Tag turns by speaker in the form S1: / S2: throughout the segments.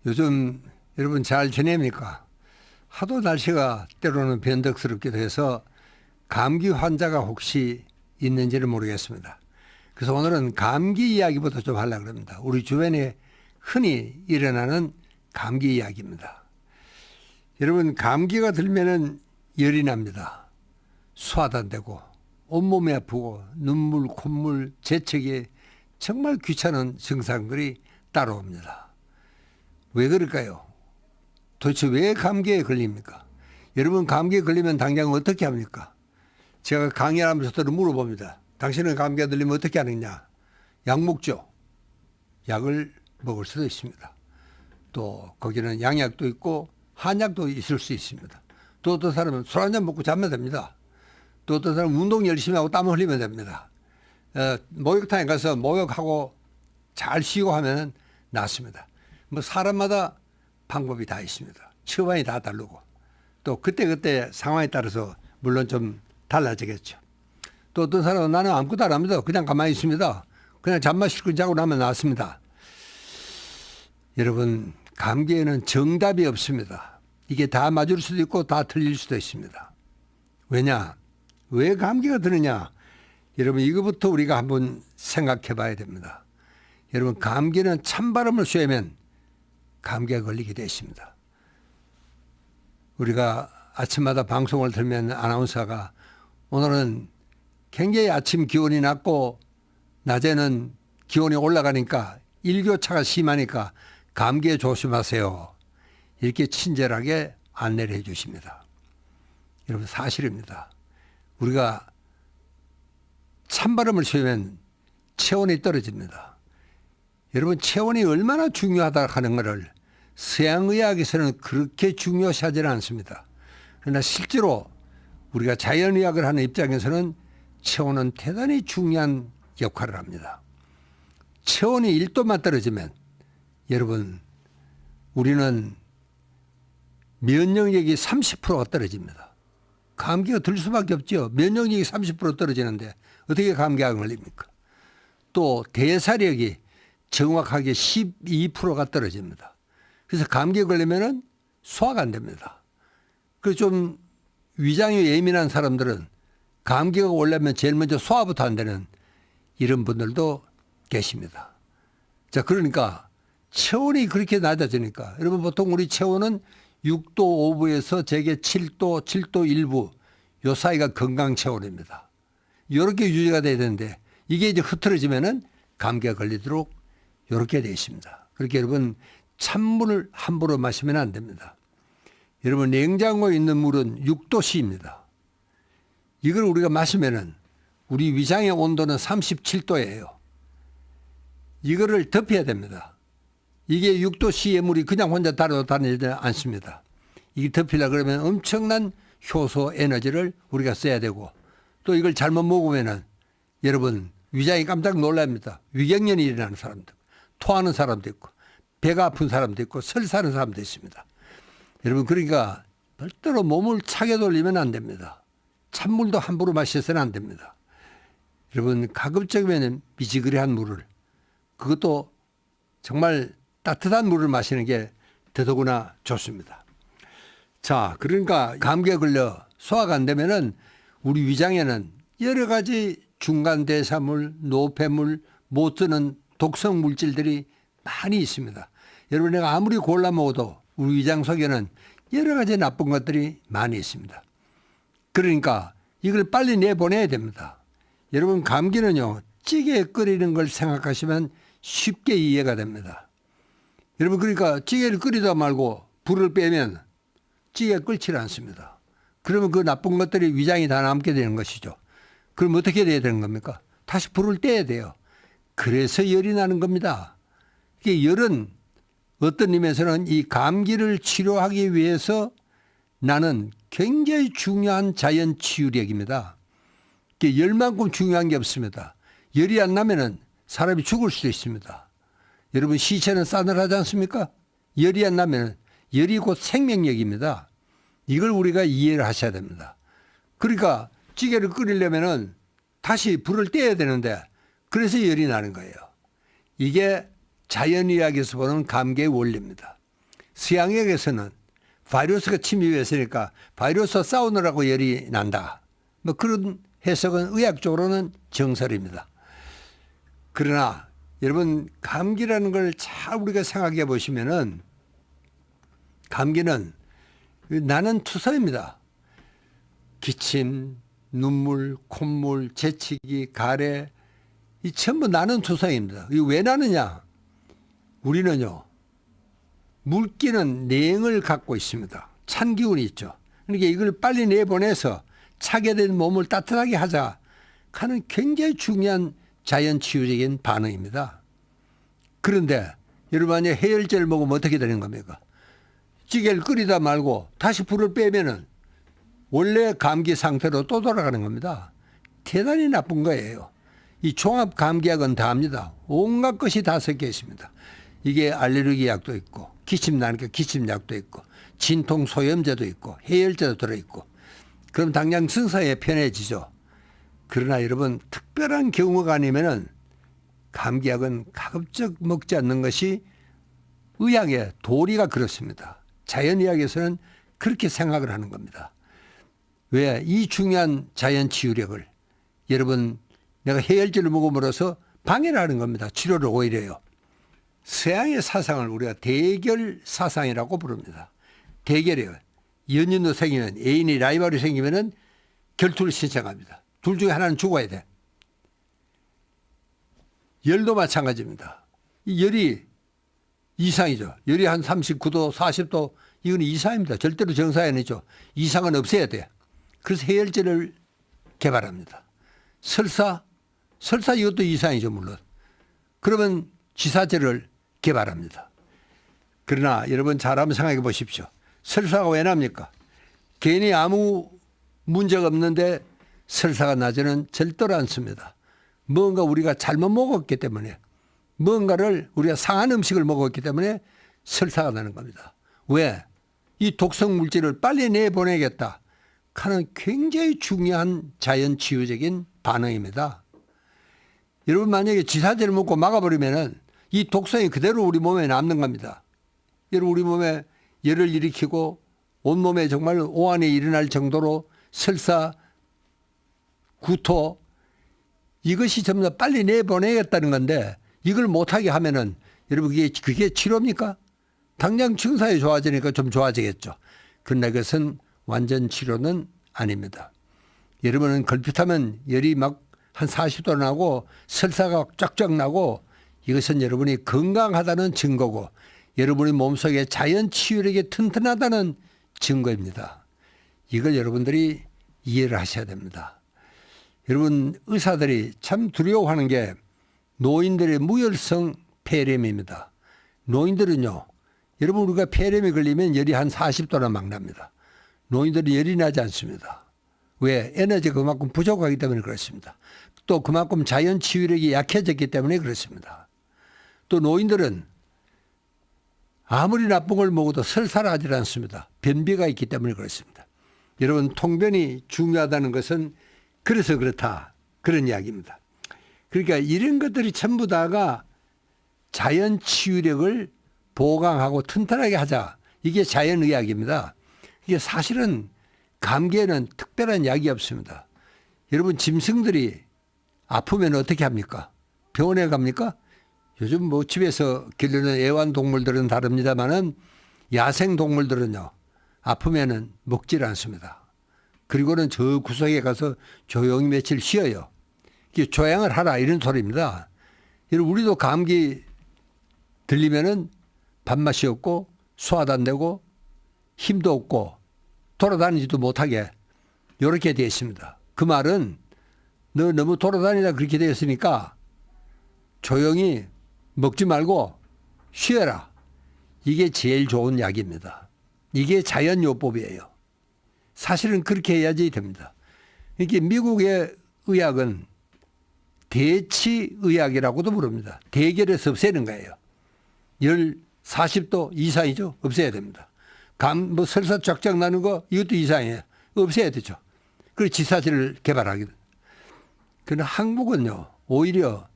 S1: 요즘 여러분 잘 지냅니까? 하도 날씨가 때로는 변덕스럽기도 해서 감기 환자가 혹시 있는지를 모르겠습니다. 그래서 오늘은 감기 이야기부터 좀 하려고 합니다. 우리 주변에 흔히 일어나는 감기 이야기입니다. 여러분, 감기가 들면은 열이 납니다. 소화도 안 되고 온몸이 아프고 눈물, 콧물, 재채기 정말 귀찮은 증상들이 따라옵니다. 왜 그럴까요? 도대체 왜 감기에 걸립니까? 여러분, 감기에 걸리면 당장 어떻게 합니까? 제가 강의하면서 들 물어봅니다. 당신은 감기가 들리면 어떻게 하느냐? 약 먹죠. 약을 먹을 수도 있습니다. 또 거기는 양약도 있고 한약도 있을 수 있습니다. 또 어떤 사람은 술 한잔 먹고 자면 됩니다. 또 어떤 사람은 운동 열심히 하고 땀을 흘리면 됩니다. 목욕탕에 가서 목욕하고 잘 쉬고 하면 낫습니다. 뭐 사람마다 방법이 다 있습니다. 처방이 다 다르고 또 그때그때 상황에 따라서 물론 좀 달라지겠죠. 또 어떤 사람은 나는 아무것도 안 합니다. 그냥 가만히 있습니다. 그냥 잠만 쉴고 자고 나면 낫습니다. 여러분, 감기에는 정답이 없습니다. 이게 다 맞을 수도 있고 다 틀릴 수도 있습니다. 왜냐? 왜 감기가 드느냐? 여러분, 이거부터 우리가 한번 생각해 봐야 됩니다. 여러분, 감기는 찬바람을 쐬면 감기가 걸리게 되십니다. 우리가 아침마다 방송을 들으면 아나운서가 오늘은 굉장히 아침 기온이 낮고 낮에는 기온이 올라가니까 일교차가 심하니까 감기에 조심하세요. 이렇게 친절하게 안내를 해 주십니다. 여러분, 사실입니다. 우리가 찬바람을 쐬면 체온이 떨어집니다. 여러분, 체온이 얼마나 중요하다 하는 것을 서양의학에서는 그렇게 중요시하지는 않습니다. 그러나 실제로 우리가 자연의학을 하는 입장에서는 체온은 대단히 중요한 역할을 합니다. 체온이 1도만 떨어지면 여러분, 우리는 면역력이 30%가 떨어집니다. 감기가 들 수밖에 없죠. 면역력이 30% 떨어지는데 어떻게 감기가 걸립니까? 또 대사력이 정확하게 12%가 떨어집니다. 그래서 감기에 걸리면은 소화가 안 됩니다. 그래서 좀 위장이 예민한 사람들은 감기가 올라면 제일 먼저 소화부터 안 되는 이런 분들도 계십니다. 자, 그러니까 체온이 그렇게 낮아지니까 여러분, 보통 우리 체온은 6도 5부에서 제게 7도, 7도 1부 요 사이가 건강 체온입니다. 이렇게 유지가 돼야 되는데 이게 이제 흐트러지면은 감기가 걸리도록 이렇게 되어 있습니다. 그렇게 여러분, 찬물을 함부로 마시면 안 됩니다. 여러분, 냉장고에 있는 물은 6도씨입니다. 이걸 우리가 마시면은 우리 위장의 온도는 37도예요. 이거를 덮여야 됩니다. 이게 6도씨의 물이 그냥 혼자 다니지 않습니다. 이게 덮이려 그러면 엄청난 효소 에너지를 우리가 써야 되고 또 이걸 잘못 먹으면은 여러분, 위장이 깜짝 놀랍니다. 위경련이 일어나는 사람들, 토하는 사람도 있고 배가 아픈 사람도 있고 설사하는 사람도 있습니다. 여러분, 그러니까 절대로 몸을 차게 돌리면 안 됩니다. 찬물도 함부로 마셔서는 안 됩니다. 여러분, 가급적이면 미지근한 물을, 그것도 정말 따뜻한 물을 마시는 게 더더구나 좋습니다. 자, 그러니까 감기에 걸려 소화가 안 되면은 우리 위장에는 여러 가지 중간대사물, 노폐물, 못 쓰는 독성 물질들이 많이 있습니다. 여러분, 내가 아무리 골라 먹어도 우리 위장 속에는 여러 가지 나쁜 것들이 많이 있습니다. 그러니까 이걸 빨리 내보내야 됩니다. 여러분, 감기는요, 찌개 끓이는 걸 생각하시면 쉽게 이해가 됩니다. 여러분, 그러니까 찌개를 끓이다 말고 불을 빼면 찌개가 끓지 않습니다. 그러면 그 나쁜 것들이 위장에 다 남게 되는 것이죠. 그럼 어떻게 돼야 되는 겁니까? 다시 불을 떼야 돼요. 그래서 열이 나는 겁니다. 이게 열은 어떤 의미에서는 이 감기를 치료하기 위해서 나는 굉장히 중요한 자연 치유력입니다. 열만큼 중요한 게 없습니다. 열이 안 나면은 사람이 죽을 수도 있습니다. 여러분, 시체는 싸늘하지 않습니까? 열이 안 나면 열이 곧 생명력입니다. 이걸 우리가 이해를 하셔야 됩니다. 그러니까 찌개를 끓이려면은 다시 불을 떼야 되는데 그래서 열이 나는 거예요. 이게 자연의학에서 보는 감기의 원리입니다. 서양의학에서는 바이러스가 침입했으니까 바이러스와 싸우느라고 열이 난다. 뭐 그런 해석은 의학적으로는 정설입니다. 그러나 여러분 감기라는 걸 잘 우리가 생각해 보시면은 감기는 나는 투서입니다. 기침, 눈물, 콧물, 재채기, 가래 이 전부 나는 투서입니다. 이게 왜 나느냐? 우리는요 물기는 냉을 갖고 있습니다. 찬 기운이 있죠. 그러니까 이걸 빨리 내보내서 차게 된 몸을 따뜻하게 하자 하는 굉장히 중요한 자연치유적인 반응입니다. 그런데 여러분 만약 해열제를 먹으면 어떻게 되는 겁니까? 찌개를 끓이다 말고 다시 불을 빼면은 원래 감기 상태로 또 돌아가는 겁니다. 대단히 나쁜 거예요. 이 종합 감기약은 다 합니다. 온갖 것이 다 섞여 있습니다. 이게 알레르기 약도 있고 기침 나니까 기침약도 있고 진통 소염제도 있고 해열제도 들어있고 그럼 당장 증상에 편해지죠. 그러나 여러분 특별한 경우가 아니면은 감기약은 가급적 먹지 않는 것이 의학의 도리가 그렇습니다. 자연의학에서는 그렇게 생각을 하는 겁니다. 왜? 이 중요한 자연치유력을 여러분 내가 해열제를 먹음으로써 방해를 하는 겁니다. 치료를 오히려요. 서양의 사상을 우리가 대결 사상이라고 부릅니다. 대결이에요. 연인도 생기면 애인이 라이벌이 생기면은 결투를 신청합니다. 둘 중에 하나는 죽어야 돼. 열도 마찬가지입니다. 이 열이 이상이죠. 열이 한 39도, 40도 이건 이상입니다. 절대로 정상이 아니죠. 이상은 없애야 돼. 그래서 해열제를 개발합니다. 설사 이것도 이상이죠 물론. 그러면 지사제를 개발합니다. 그러나 여러분 잘 한번 생각해 보십시오. 설사가 왜 납니까? 괜히 아무 문제가 없는데 설사가 나지는 절대로 않습니다. 뭔가 우리가 잘못 먹었기 때문에 뭔가를 우리가 상한 음식을 먹었기 때문에 설사가 나는 겁니다. 왜? 이 독성 물질을 빨리 내보내겠다 하는 굉장히 중요한 자연치유적인 반응입니다. 여러분 만약에 지사제를 먹고 막아버리면은 이 독성이 그대로 우리 몸에 남는 겁니다. 여러분 우리 몸에 열을 일으키고 온몸에 정말 오한이 일어날 정도로 설사, 구토 이것이 전부 다 빨리 내보내겠다는 건데 이걸 못하게 하면은 여러분 그게 치료입니까? 당장 증상이 좋아지니까 좀 좋아지겠죠. 그러나 그것은 완전 치료는 아닙니다. 여러분은 걸핏하면 열이 막 한 40도 나고 설사가 쫙쫙 나고 이것은 여러분이 건강하다는 증거고 여러분의 몸속에 자연치유력이 튼튼하다는 증거입니다. 이걸 여러분들이 이해를 하셔야 됩니다. 여러분 의사들이 참 두려워하는 게 노인들의 무혈성 폐렴입니다. 노인들은요. 여러분 우리가 폐렴이 걸리면 열이 한 40도나 막 납니다. 노인들은 열이 나지 않습니다. 왜? 에너지가 그만큼 부족하기 때문에 그렇습니다. 또 그만큼 자연치유력이 약해졌기 때문에 그렇습니다. 또 노인들은 아무리 나쁜 걸 먹어도 설사를 하지 않습니다. 변비가 있기 때문에 그렇습니다. 여러분 통변이 중요하다는 것은 그래서 그렇다 그런 이야기입니다. 그러니까 이런 것들이 전부 다가 자연치유력을 보강하고 튼튼하게 하자. 이게 자연의학입니다. 이게 사실은 감기에는 특별한 약이 없습니다. 여러분 짐승들이 아프면 어떻게 합니까? 병원에 갑니까? 요즘 뭐 집에서 기르는 애완동물들은 다릅니다만은 야생동물들은요. 아프면은 먹질 않습니다. 그리고는 저 구석에 가서 조용히 며칠 쉬어요. 이게 조양을 하라 이런 소리입니다. 우리도 감기 들리면은 밥맛이 없고 소화도 안 되고 힘도 없고 돌아다니지도 못하게 이렇게 되어 있습니다. 그 말은 너 너무 돌아다니다 그렇게 되어 있으니까 조용히 먹지 말고 쉬어라. 이게 제일 좋은 약입니다. 이게 자연요법이에요. 사실은 그렇게 해야지 됩니다. 이게 미국의 의학은 대치의학이라고도 부릅니다. 대결에서 없애는 거예요. 열 40도 이상이죠. 없애야 됩니다. 뭐 설사 쫙쫙 나는 거 이것도 이상해요. 없애야 되죠. 그래서 지사제를 개발하게 됩니다. 그러나 한국은요. 오히려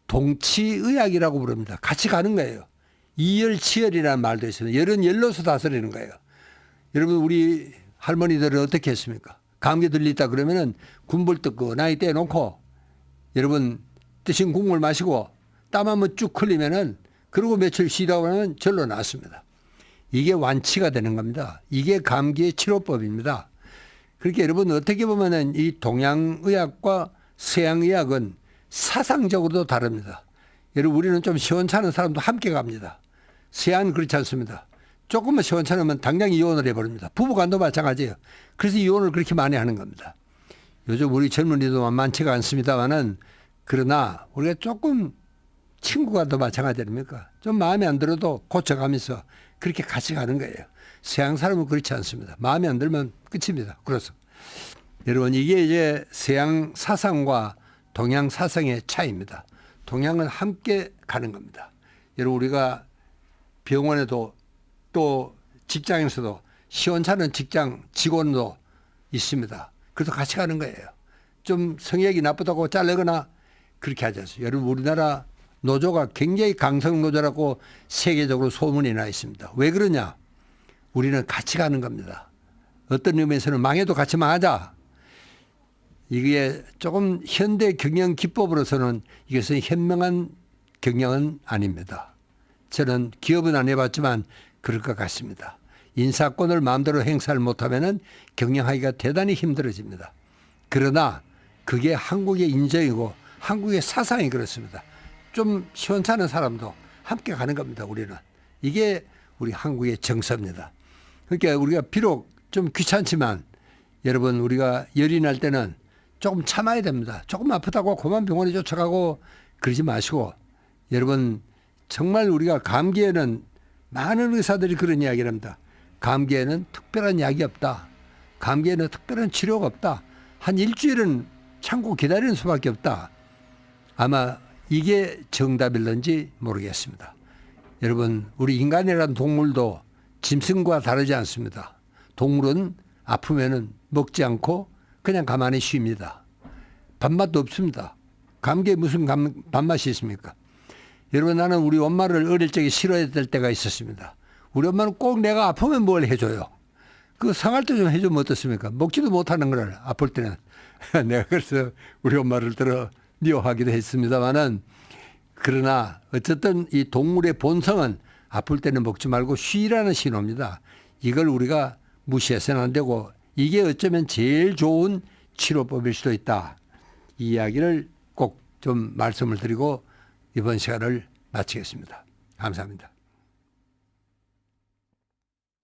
S1: 동치의학이라고 부릅니다. 같이 가는 거예요. 이열치열이라는 말도 있습니다. 열은 열로서 다스리는 거예요. 여러분 우리 할머니들은 어떻게 했습니까? 감기 들리다 그러면은 군불 뜯고 나이 떼놓고 여러분 뜨신 국물 마시고 땀 한번 쭉 흘리면은 그리고 며칠 쉬다 보면 절로 낫습니다. 이게 완치가 되는 겁니다. 이게 감기의 치료법입니다. 그렇게 여러분 어떻게 보면은 이 동양의학과 서양의학은 사상적으로도 다릅니다. 여러분 우리는 좀 시원찮은 사람도 함께 갑니다. 서양은 그렇지 않습니다. 조금만 시원찮으면 당장 이혼을 해버립니다. 부부간도 마찬가지예요. 그래서 이혼을 그렇게 많이 하는 겁니다. 요즘 우리 젊은이도 많지가 않습니다만은 그러나 우리가 조금 친구간도 마찬가지 아닙니까? 좀 마음에 안 들어도 고쳐가면서 그렇게 같이 가는 거예요. 서양 사람은 그렇지 않습니다. 마음에 안 들면 끝입니다. 그래서 여러분 이게 이제 서양 사상과 동양 사상의 차이입니다. 동양은 함께 가는 겁니다. 여러분 우리가 병원에도 또 직장에서도 시원찮은 직장 직원도 있습니다. 그래서 같이 가는 거예요. 좀 성격이 나쁘다고 자르거나 그렇게 하지 않습니다. 여러분 우리나라 노조가 굉장히 강성 노조라고 세계적으로 소문이 나 있습니다. 왜 그러냐? 우리는 같이 가는 겁니다. 어떤 의미에서는 망해도 같이 망하자. 이게 조금 현대 경영 기법으로서는 이것은 현명한 경영은 아닙니다. 저는 기업은 안 해봤지만 그럴 것 같습니다. 인사권을 마음대로 행사를 못하면 경영하기가 대단히 힘들어집니다. 그러나 그게 한국의 인정이고 한국의 사상이 그렇습니다. 좀 시원찮은 사람도 함께 가는 겁니다. 우리는. 이게 우리 한국의 정서입니다. 그러니까 우리가 비록 좀 귀찮지만 여러분 우리가 열이 날 때는 조금 참아야 됩니다. 조금 아프다고 그만 병원에 쫓아가고 그러지 마시고 여러분 정말 우리가 감기에는 많은 의사들이 그런 이야기를 합니다. 감기에는 특별한 약이 없다. 감기에는 특별한 치료가 없다. 한 일주일은 참고 기다리는 수밖에 없다. 아마 이게 정답일런지 모르겠습니다. 여러분 우리 인간이라는 동물도 짐승과 다르지 않습니다. 동물은 아프면은 먹지 않고 그냥 가만히 쉽니다. 밥맛도 없습니다. 감기에 무슨 밥맛이 있습니까? 여러분 나는 우리 엄마를 어릴 적에 싫어했을 때가 있었습니다. 우리 엄마는 꼭 내가 아프면 뭘 해줘요. 그 상할 때 좀 해주면 어떻습니까? 먹지도 못하는 걸 아플 때는. 내가 그래서 우리 엄마를 들어 미워하기도 했습니다만은 그러나 어쨌든 이 동물의 본성은 아플 때는 먹지 말고 쉬라는 신호입니다. 이걸 우리가 무시해서는 안 되고 이게 어쩌면 제일 좋은 치료법일 수도 있다. 이 이야기를 꼭 좀 말씀을 드리고 이번 시간을 마치겠습니다. 감사합니다.